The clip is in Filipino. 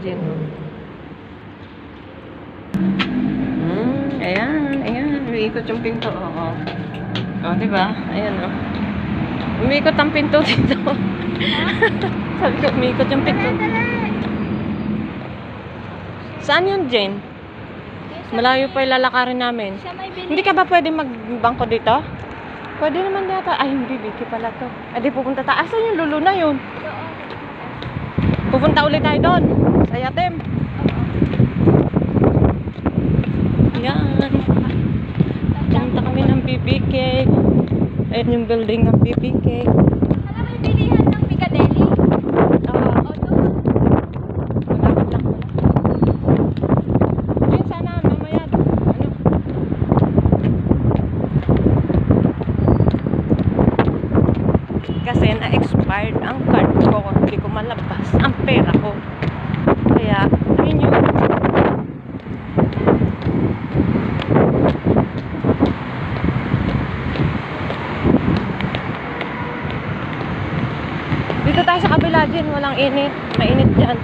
Jen. Ayan. Umiikot yung pinto. Oo. O, diba? Ayan, o. Umiikot ang pinto dito. Sabi ko, umiikot yung pinto. Saan yun, Jen? Malayo pa ilalakarin namin. Hindi ka ba pwede magbangko dito? Pwede naman data. Ay, hindi. Biki pala to. Ay, di pupunta tayo. Asan yung lulo na yun? Pupunta ulit tayo doon. Sa Yatem. Yan. Punta kami ng BBK. Ayun yung building ng BBK. Alam mo yung bilihan ng Piccadilly? Oo, doon. Malapit lang pala. Yun, sana mamaya. Ano? Kasi na-expired ang card ko. Hindi ko malabas ang pera ko. Kaya, yun yun. Dito tayo sa kabila din. Walang init. Mainit dyan.